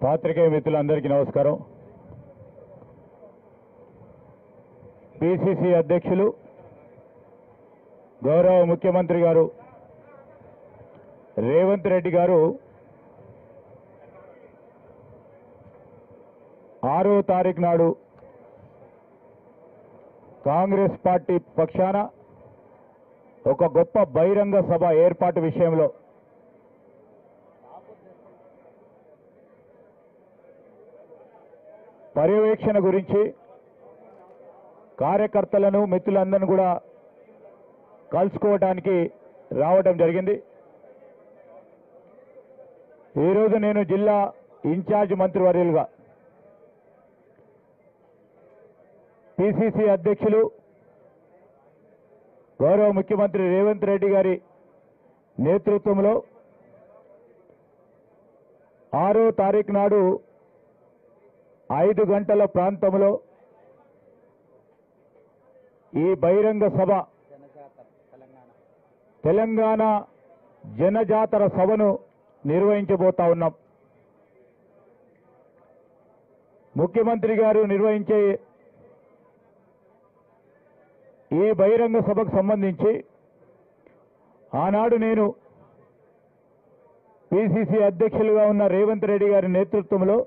పాత్రికేయ మిత్రులందరికీ నమస్కారం. పిసిసి అధ్యక్షులు గౌరవ ముఖ్యమంత్రి గారు రేవంత్ రెడ్డి గారు 6వ తారీఖు నాడు కాంగ్రెస్ పార్టీ పక్షాన ఒక గొప్ప బహిరంగ సభ ఏర్పాటు విషయంలో పర్యవేక్షణ గురించి కార్యకర్తలను మిత్రులందరినీ కూడా కలుసుకోవడానికి రావడం జరిగింది. ఈరోజు నేను జిల్లా ఇన్ఛార్జ్ మంత్రివర్యులుగా పిసిసి అధ్యక్షులు గౌరవ ముఖ్యమంత్రి రేవంత్ రెడ్డి గారి నేతృత్వంలో 6వ తారీఖు నాడు 5 గంటల ప్రాంతంలో ఈ బహిరంగ సభ తెలంగాణ జనజాతర సభను నిర్వహించబోతా ఉన్నాం. ముఖ్యమంత్రి గారు నిర్వహించే ఈ బహిరంగ సభకు సంబంధించి ఆనాడు నేను పిసిసి అధ్యక్షులుగా ఉన్న రేవంత్ రెడ్డి గారి నేతృత్వంలో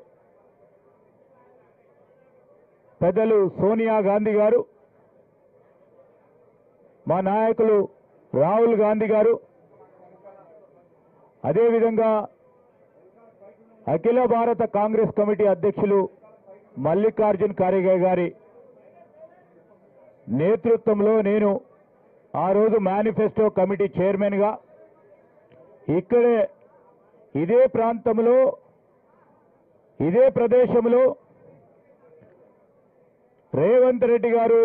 పెద్దలు సోనియా గాంధీ గారు, మా నాయకులు రాహుల్ గాంధీ గారు, అదేవిధంగా అఖిల భారత కాంగ్రెస్ కమిటీ అధ్యక్షులు మల్లికార్జున్ ఖార్గే గారి నేతృత్వంలో నేను ఆ రోజు మేనిఫెస్టో కమిటీ చైర్మన్గా ఇక్కడే ఇదే ప్రాంతంలో ఇదే ప్రదేశంలో రేవంత్ రెడ్డి గారు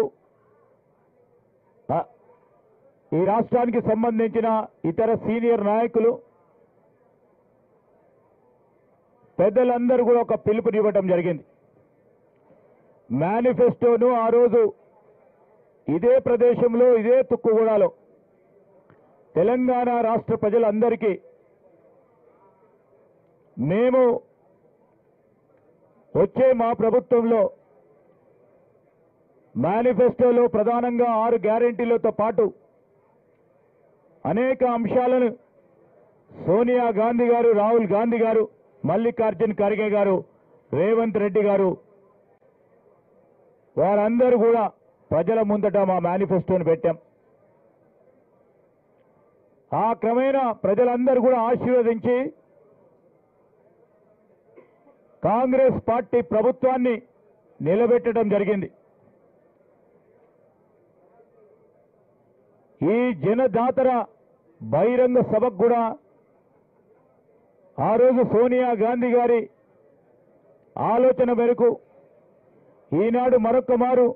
ఈ రాష్ట్రానికి సంబంధించిన ఇతర సీనియర్ నాయకులు పెద్దలందరూ కూడా ఒక పిలుపునివ్వటం జరిగింది. మేనిఫెస్టోను ఆ రోజు ఇదే ప్రదేశంలో ఇదే తుక్కుగూడలో తెలంగాణ రాష్ట్ర ప్రజలందరికీ మేము వచ్చే మా ప్రభుత్వంలో మేనిఫెస్టోలో ప్రధానంగా 6 గ్యారెంటీలతో పాటు అనేక అంశాలను సోనియా గాంధీ గారు, రాహుల్ గాంధీ గారు, మల్లికార్జున్ ఖార్గే గారు, రేవంత్ రెడ్డి గారు వారందరూ కూడా ప్రజల ముందట మా మేనిఫెస్టోను పెట్టాం. ఆ క్రమేణా ప్రజలందరూ కూడా ఆశీర్వదించి కాంగ్రెస్ పార్టీ ప్రభుత్వాన్ని నిలబెట్టడం జరిగింది. ఈ జనజాతర బహిరంగ సభకు కూడా ఆ రోజు సోనియా గాంధీ గారి ఆలోచన మేరకు ఈనాడు మరొక మారు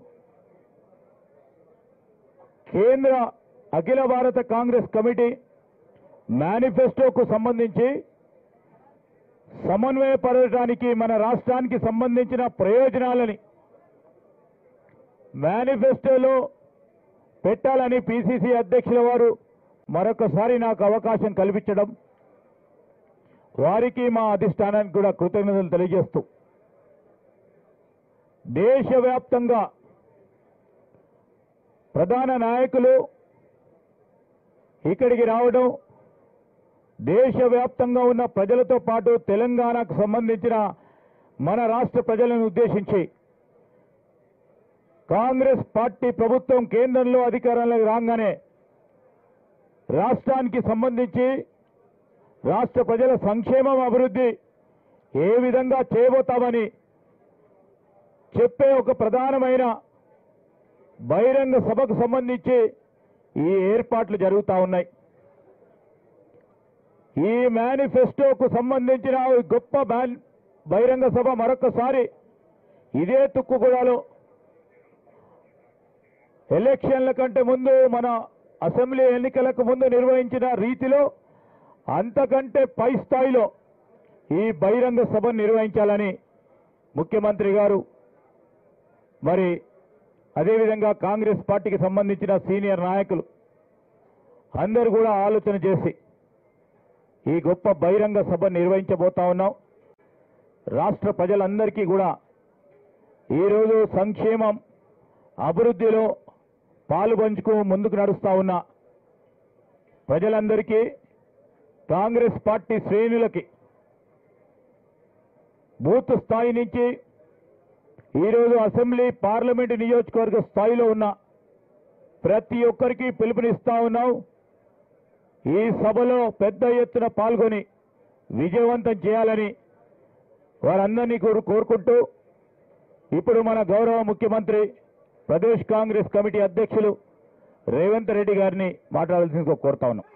కేంద్ర అఖిల భారత కాంగ్రెస్ కమిటీ మేనిఫెస్టోకు సంబంధించి సమన్వయపరచడానికి మన రాష్ట్రానికి సంబంధించిన ప్రయోజనాలని మేనిఫెస్టోలో పెట్టాలని పిసిసి అధ్యక్షుల వారు మరొకసారి నాకు అవకాశం కల్పించడం, వారికి మా అధిష్టానానికి కూడా కృతజ్ఞతలు తెలియజేస్తూ దేశవ్యాప్తంగా ప్రధాన నాయకులు ఇక్కడికి రావడం, దేశవ్యాప్తంగా ఉన్న ప్రజలతో పాటు తెలంగాణకు సంబంధించిన మన రాష్ట్ర ప్రజలను ఉద్దేశించి కాంగ్రెస్ పార్టీ ప్రభుత్వం కేంద్రంలో అధికారంలోకి రాగానే రాష్ట్రానికి సంబంధించి రాష్ట్ర ప్రజల సంక్షేమం, అభివృద్ధి ఏ విధంగా చేయబోతామని చెప్పే ఒక ప్రధానమైన బహిరంగ సభకు సంబంధించి ఈ ఏర్పాట్లు జరుగుతూ ఉన్నాయి. ఈ మేనిఫెస్టోకు సంబంధించిన గొప్ప బహిరంగ సభ మరొకసారి ఇదే తుక్కుగూడలో ఎలక్షన్ల కంటే ముందు మన అసెంబ్లీ ఎన్నికలకు ముందు నిర్వహించిన రీతిలో అంతకంటే పై స్థాయిలో ఈ బహిరంగ సభను నిర్వహించాలని ముఖ్యమంత్రి గారు, మరి అదేవిధంగా కాంగ్రెస్ పార్టీకి సంబంధించిన సీనియర్ నాయకులు అందరూ కూడా ఆలోచన చేసి ఈ గొప్ప బహిరంగ సభ నిర్వహించబోతా ఉన్నాం. రాష్ట్ర ప్రజలందరికీ కూడా ఈరోజు సంక్షేమం అభివృద్ధిలో పాలు పంచుకు ముందుకు నడుస్తా ఉన్న ప్రజలందరికీ కాంగ్రెస్ పార్టీ శ్రేణులకి బూత్ స్థాయి నుంచి ఈరోజు అసెంబ్లీ పార్లమెంటు నియోజకవర్గ స్థాయిలో ఉన్న ప్రతి ఒక్కరికి పిలుపునిస్తా ఉన్నాం. ఈ సభలో పెద్ద ఎత్తున పాల్గొని విజయవంతం చేయాలని వారందరినీ కోరుకుంటూ ఇప్పుడు మన గౌరవ ముఖ్యమంత్రి ప్రదేశ్ కాంగ్రెస్ కమిటీ అధ్యక్షులు రేవంత్ రెడ్డి గారిని మాట్లాడాల్సిందిగా కోరుతా ఉన్నాం.